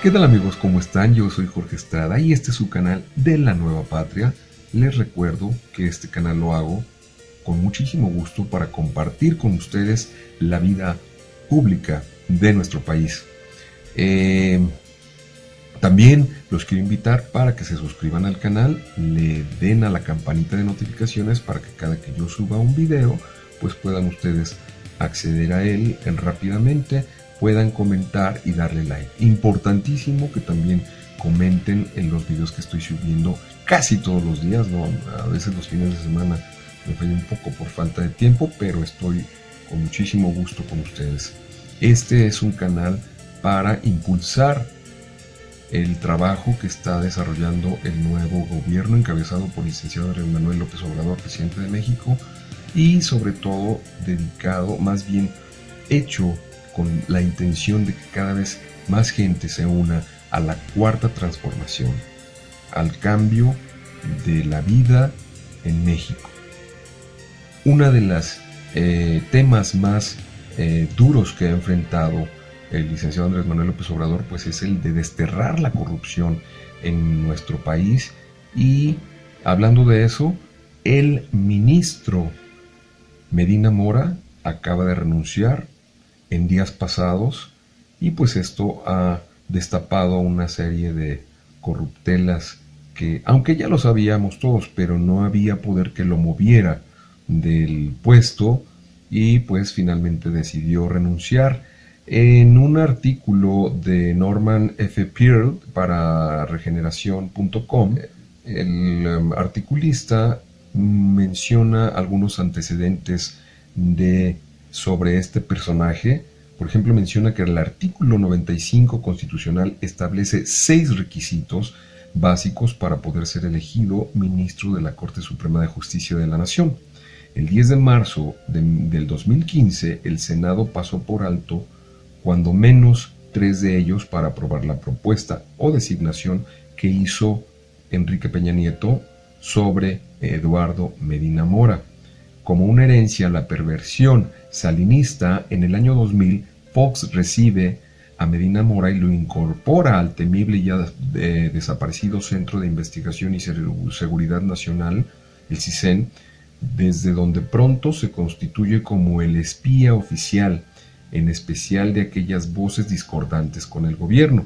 ¿Qué tal amigos? ¿Cómo están? Yo soy Jorge Estrada y este es su canal de La Nueva Patria. Les recuerdo que este canal lo hago con muchísimo gusto para compartir con ustedes la vida pública de nuestro país. También los quiero invitar para que se suscriban al canal, le den a la campanita de notificaciones para que cada que yo suba un video, pues puedan ustedes acceder a él rápidamente, puedan comentar y darle like. Importantísimo que también comenten en los videos que estoy subiendo casi todos los días, ¿no? A veces los fines de semana me falla un poco por falta de tiempo, pero estoy con muchísimo gusto con ustedes. Este es un canal para impulsar el trabajo que está desarrollando el nuevo gobierno encabezado por el licenciado Andrés Manuel López Obrador, presidente de México, y sobre todo dedicado, más bien hecho con la intención de que cada vez más gente se una a la cuarta transformación, al cambio de la vida en México. Uno de los temas más duros que ha enfrentado el licenciado Andrés Manuel López Obrador, pues es el de desterrar la corrupción en nuestro país. Y hablando de eso, el ministro Medina Mora acaba de renunciar en días pasados y pues esto ha destapado una serie de corruptelas que, aunque ya lo sabíamos todos, pero no había poder que lo moviera del puesto y pues finalmente decidió renunciar. En un artículo de Norman F. Pearl para regeneración.com, el articulista menciona algunos antecedentes sobre este personaje. Por ejemplo, menciona que el artículo 95 constitucional establece 6 requisitos básicos para poder ser elegido ministro de la Corte Suprema de Justicia de la Nación. El 10 de marzo del 2015, el Senado pasó por alto cuando menos 3 de ellos para aprobar la propuesta o designación que hizo Enrique Peña Nieto sobre Eduardo Medina Mora. Como una herencia a la perversión salinista, en el año 2000, Fox recibe a Medina Mora y lo incorpora al temible y ya desaparecido Centro de Investigación y Seguridad Nacional, el CISEN, desde donde pronto se constituye como el espía oficial, en especial de aquellas voces discordantes con el gobierno.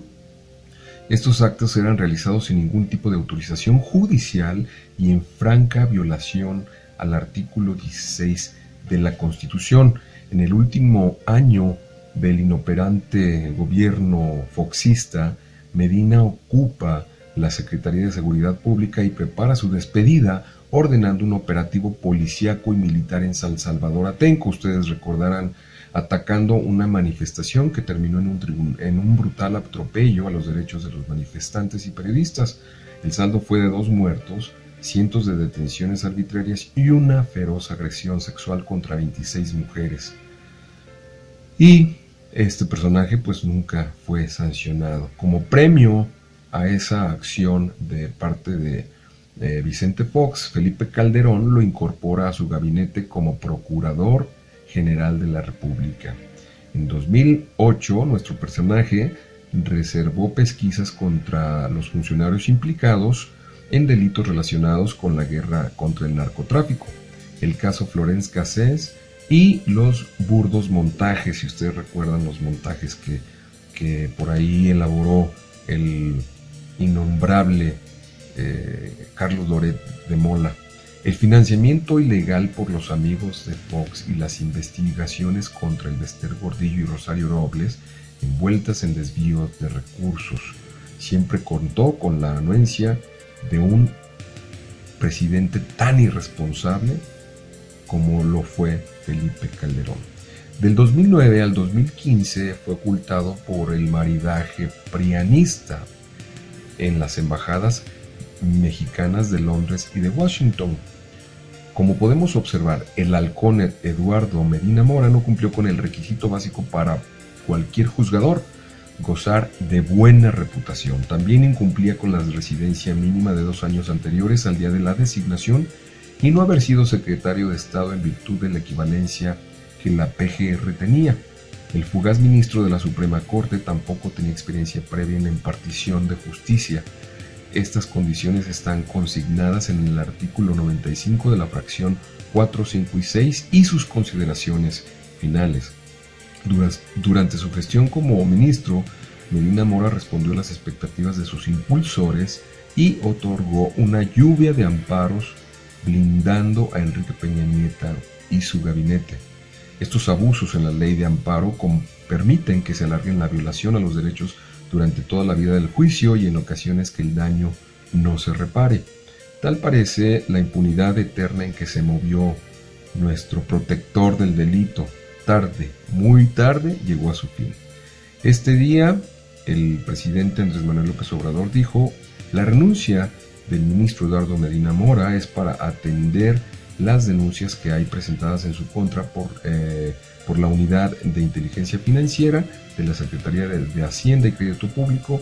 Estos actos eran realizados sin ningún tipo de autorización judicial y en franca violación al artículo 16 de la Constitución. En el último año del inoperante gobierno foxista, Medina ocupa la Secretaría de Seguridad Pública y prepara su despedida, ordenando un operativo policíaco y militar en San Salvador Atenco. Ustedes recordarán, atacando una manifestación que terminó en un brutal atropello a los derechos de los manifestantes y periodistas. El saldo fue de 2 muertos, cientos de detenciones arbitrarias y una feroz agresión sexual contra 26 mujeres. Y este personaje pues nunca fue sancionado. Como premio a esa acción de parte de Vicente Fox, Felipe Calderón lo incorpora a su gabinete como procurador general de la República. En 2008, nuestro personaje reservó pesquisas contra los funcionarios implicados en delitos relacionados con la guerra contra el narcotráfico, el caso Florence Cassés y los burdos montajes, si ustedes recuerdan los montajes que por ahí elaboró el innombrable Carlos Loret de Mola. El financiamiento ilegal por los amigos de Fox y las investigaciones contra el Bester Gordillo y Rosario Robles envueltas en desvío de recursos. Siempre contó con la anuencia de un presidente tan irresponsable como lo fue Felipe Calderón. Del 2009 al 2015 fue ocultado por el maridaje prianista en las embajadas mexicanas de Londres y de Washington. Como podemos observar, el halcón Eduardo Medina Mora no cumplió con el requisito básico para cualquier juzgador, gozar de buena reputación. También incumplía con la residencia mínima de 2 años anteriores al día de la designación y no haber sido secretario de Estado en virtud de la equivalencia que la PGR tenía. El fugaz ministro de la Suprema Corte tampoco tenía experiencia previa en la impartición de justicia. Estas condiciones están consignadas en el artículo 95 de la fracción 4, 5 y 6 y sus consideraciones finales. Durante su gestión como ministro, Medina Mora respondió a las expectativas de sus impulsores y otorgó una lluvia de amparos blindando a Enrique Peña Nieto y su gabinete. Estos abusos en la ley de amparo permiten que se alarguen la violación a los derechos durante toda la vida del juicio y en ocasiones que el daño no se repare. Tal parece la impunidad eterna en que se movió nuestro protector del delito. Tarde, muy tarde, llegó a su fin. Este día, el presidente Andrés Manuel López Obrador dijo: la renuncia del ministro Eduardo Medina Mora es para atender las denuncias que hay presentadas en su contra por la Unidad de Inteligencia Financiera de la Secretaría de Hacienda y Crédito Público.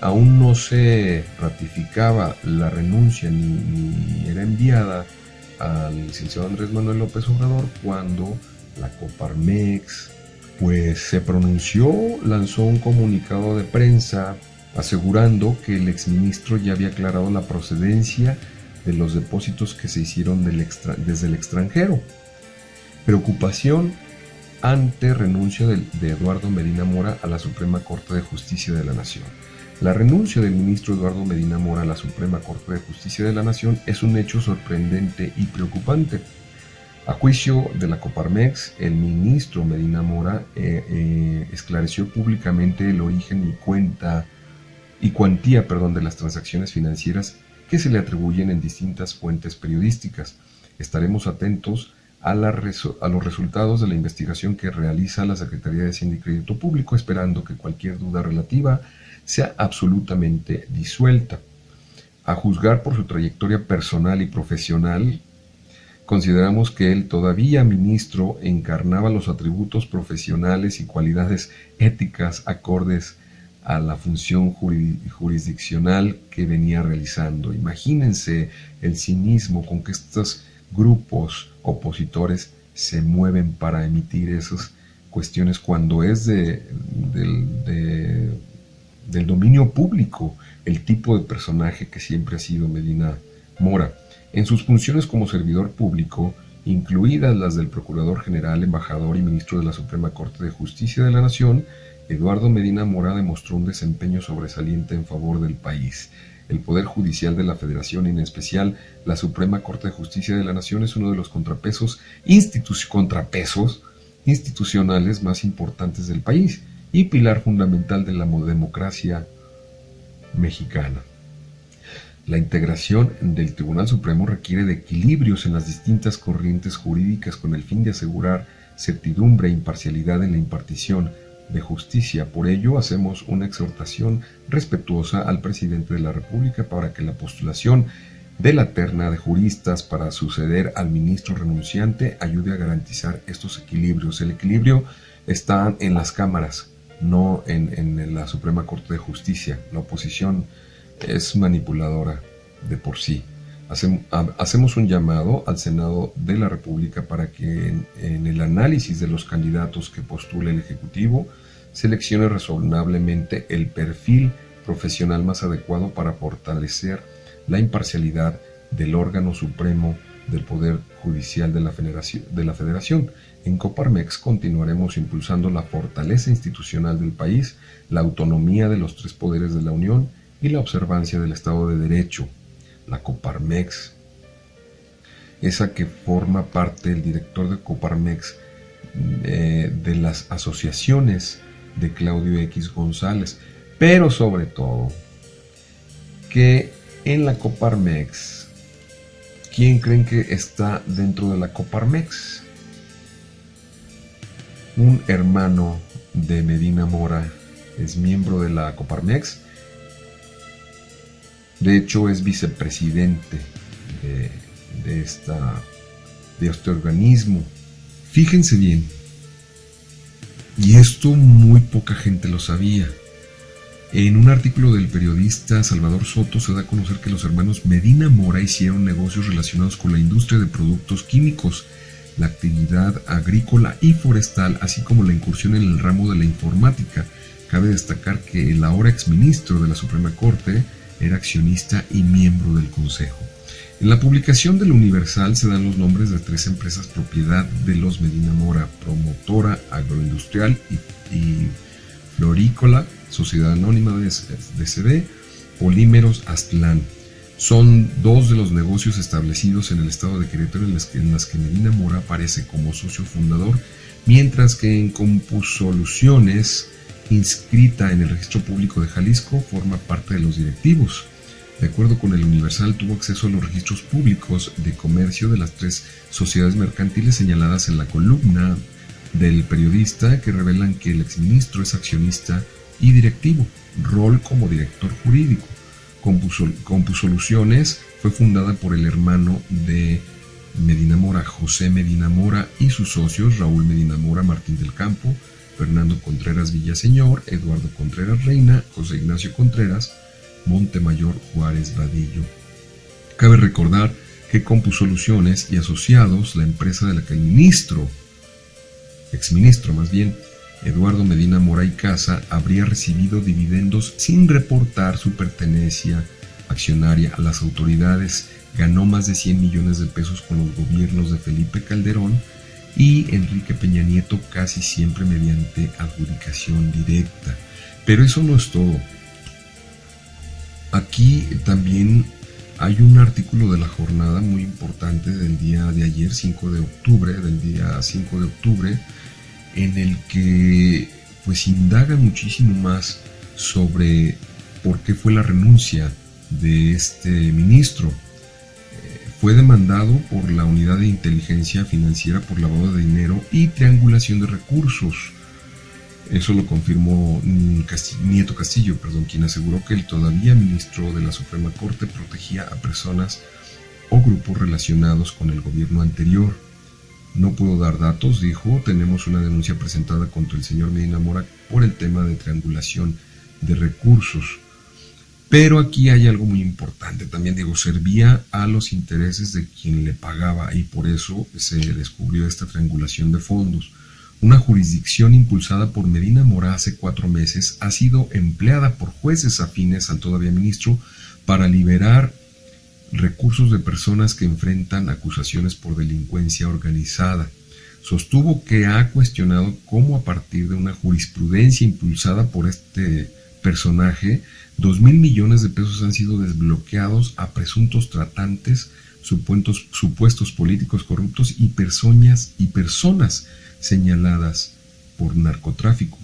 Aún no se ratificaba la renuncia ni era enviada al licenciado Andrés Manuel López Obrador cuando la Coparmex pues se pronunció, lanzó un comunicado de prensa asegurando que el exministro ya había aclarado la procedencia de los depósitos que se hicieron desde el extranjero. Preocupación ante renuncia de Eduardo Medina Mora a la Suprema Corte de Justicia de la Nación. La renuncia del ministro Eduardo Medina Mora a la Suprema Corte de Justicia de la Nación es un hecho sorprendente y preocupante. A juicio de la Coparmex, el ministro Medina Mora esclareció públicamente el origen y cuantía de las transacciones financieras que se le atribuyen en distintas fuentes periodísticas. Estaremos atentos a los resultados de la investigación que realiza la Secretaría de Hacienda y Crédito Público, esperando que cualquier duda relativa sea absolutamente disuelta. A juzgar por su trayectoria personal y profesional, consideramos que él, todavía ministro, encarnaba los atributos profesionales y cualidades éticas acordes a la función jurisdiccional que venía realizando. Imagínense el cinismo con que estos grupos opositores se mueven para emitir esas cuestiones cuando es del dominio público el tipo de personaje que siempre ha sido Medina Mora. En sus funciones como servidor público, incluidas las del Procurador General, Embajador y Ministro de la Suprema Corte de Justicia de la Nación, Eduardo Medina Mora demostró un desempeño sobresaliente en favor del país. El Poder Judicial de la Federación, y en especial la Suprema Corte de Justicia de la Nación, es uno de los contrapesos institucionales más importantes del país y pilar fundamental de la democracia mexicana. La integración del Tribunal Supremo requiere de equilibrios en las distintas corrientes jurídicas con el fin de asegurar certidumbre e imparcialidad en la impartición de justicia. Por ello, hacemos una exhortación respetuosa al presidente de la República para que la postulación de la terna de juristas para suceder al ministro renunciante ayude a garantizar estos equilibrios. El equilibrio está en las cámaras, no en la Suprema Corte de Justicia. La oposición es manipuladora de por sí. Hacemos un llamado al Senado de la República para que en el análisis de los candidatos que postule el Ejecutivo seleccione razonablemente el perfil profesional más adecuado para fortalecer la imparcialidad del órgano supremo del Poder Judicial de la Federación. En Coparmex continuaremos impulsando la fortaleza institucional del país, la autonomía de los tres poderes de la Unión y la observancia del Estado de Derecho. La Coparmex, esa que forma parte del director de Coparmex de las asociaciones de Claudio X González, pero sobre todo que en la Coparmex, ¿quién creen que está dentro de la Coparmex? Un hermano de Medina Mora es miembro de la Coparmex. De hecho, es vicepresidente de este organismo. Fíjense bien, y esto muy poca gente lo sabía. En un artículo del periodista Salvador Soto se da a conocer que los hermanos Medina Mora hicieron negocios relacionados con la industria de productos químicos, la actividad agrícola y forestal, así como la incursión en el ramo de la informática. Cabe destacar que el ahora exministro de la Suprema Corte era accionista y miembro del Consejo. En la publicación del Universal se dan los nombres de 3 empresas propiedad de los Medina Mora: Promotora Agroindustrial y Florícola, Sociedad Anónima de DCB, Polímeros Aztlán. Son 2 de los negocios establecidos en el estado de Querétaro en las que Medina Mora aparece como socio fundador, mientras que en Compusoluciones, inscrita en el Registro Público de Jalisco, forma parte de los directivos. De acuerdo con el Universal, tuvo acceso a los registros públicos de comercio de las 3 sociedades mercantiles señaladas en la columna del periodista, que revelan que el exministro es accionista y directivo, rol como director jurídico. Compusoluciones fue fundada por el hermano de Medina Mora, José Medina Mora, y sus socios Raúl Medina Mora, Martín del Campo, Fernando Contreras Villaseñor, Eduardo Contreras Reina, José Ignacio Contreras Montemayor Juárez Vadillo. Cabe recordar que Compusoluciones y Asociados, la empresa de la que el exministro más bien, Eduardo Medina Mora y Casa, habría recibido dividendos sin reportar su pertenencia accionaria a las autoridades. Ganó más de 100 millones de pesos con los gobiernos de Felipe Calderón y Enrique Peña Nieto, casi siempre mediante adjudicación directa. Pero eso no es todo. Aquí también hay un artículo de La Jornada muy importante del día de ayer, 5 de octubre, en el que pues indaga muchísimo más sobre por qué fue la renuncia de este ministro. Fue demandado por la Unidad de Inteligencia Financiera por lavado de dinero y triangulación de recursos. Eso lo confirmó Nieto Castillo, quien aseguró que el todavía ministro de la Suprema Corte protegía a personas o grupos relacionados con el gobierno anterior. No puedo dar datos, dijo. Tenemos una denuncia presentada contra el señor Medina Mora por el tema de triangulación de recursos. Pero aquí hay algo muy importante. También servía a los intereses de quien le pagaba, y por eso se descubrió esta triangulación de fondos. Una jurisdicción impulsada por Medina Mora hace 4 meses ha sido empleada por jueces afines al todavía ministro para liberar recursos de personas que enfrentan acusaciones por delincuencia organizada. Sostuvo que ha cuestionado cómo, a partir de una jurisprudencia impulsada por este personaje, 2,000 millones de pesos han sido desbloqueados a presuntos tratantes, supuestos políticos corruptos y personas señaladas por narcotráfico.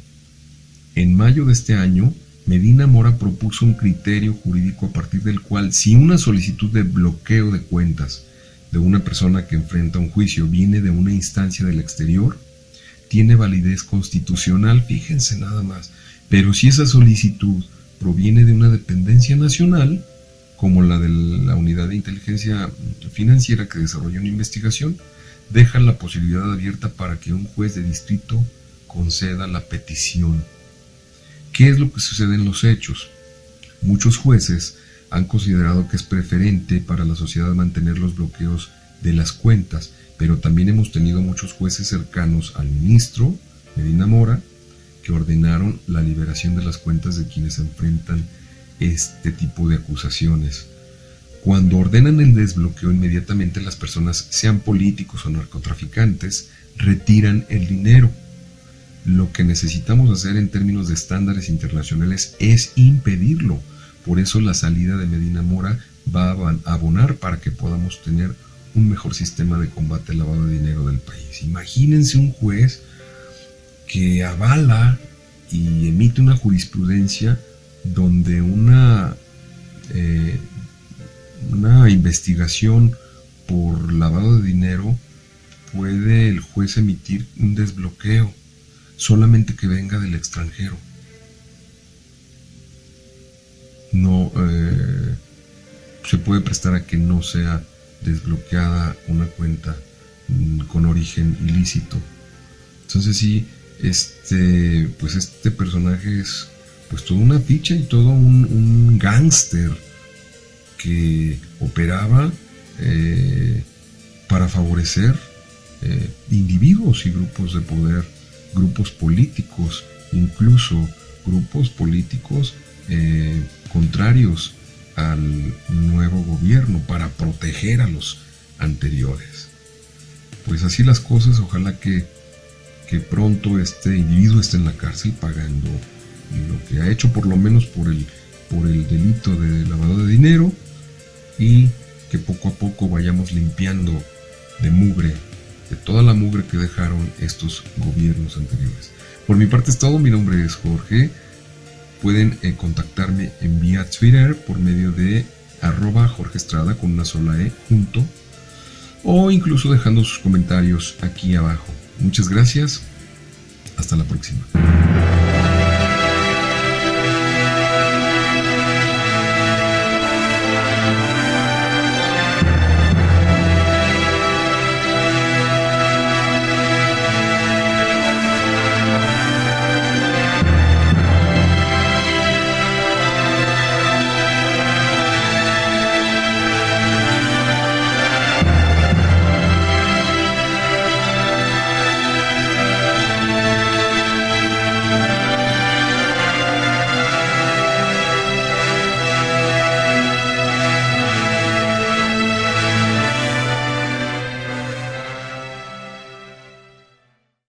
En mayo de este año, Medina Mora propuso un criterio jurídico a partir del cual, si una solicitud de bloqueo de cuentas de una persona que enfrenta un juicio viene de una instancia del exterior, tiene validez constitucional, fíjense nada más. Pero si esa solicitud proviene de una dependencia nacional, como la de la Unidad de Inteligencia Financiera que desarrolla una investigación, deja la posibilidad abierta para que un juez de distrito conceda la petición. ¿Qué es lo que sucede en los hechos? Muchos jueces han considerado que es preferente para la sociedad mantener los bloqueos de las cuentas, pero también hemos tenido muchos jueces cercanos al ministro Medina Mora que ordenaron la liberación de las cuentas de quienes enfrentan este tipo de acusaciones. Cuando ordenan el desbloqueo, inmediatamente las personas, sean políticos o narcotraficantes, retiran el dinero. Lo que necesitamos hacer en términos de estándares internacionales es impedirlo. Por eso la salida de Medina Mora va a abonar para que podamos tener un mejor sistema de combate al lavado de dinero del país. Imagínense un juez que avala y emite una jurisprudencia donde una investigación por lavado de dinero puede el juez emitir un desbloqueo solamente que venga del extranjero. No se puede prestar a que no sea desbloqueada una cuenta con origen ilícito. Entonces sí, este personaje es pues toda una ficha y todo un gángster que operaba para favorecer individuos y grupos de poder, grupos políticos, incluso grupos políticos contrarios al nuevo gobierno para proteger a los anteriores. Pues así las cosas, ojalá que pronto este individuo esté en la cárcel pagando lo que ha hecho, por lo menos por el delito de lavado de dinero, y que poco a poco vayamos limpiando de mugre, de toda la mugre que dejaron estos gobiernos anteriores. Por mi parte es todo, mi nombre es Jorge. Pueden contactarme en vía Twitter por medio de @Jorge Estrada con una sola E junto, o incluso dejando sus comentarios aquí abajo. Muchas gracias, hasta la próxima.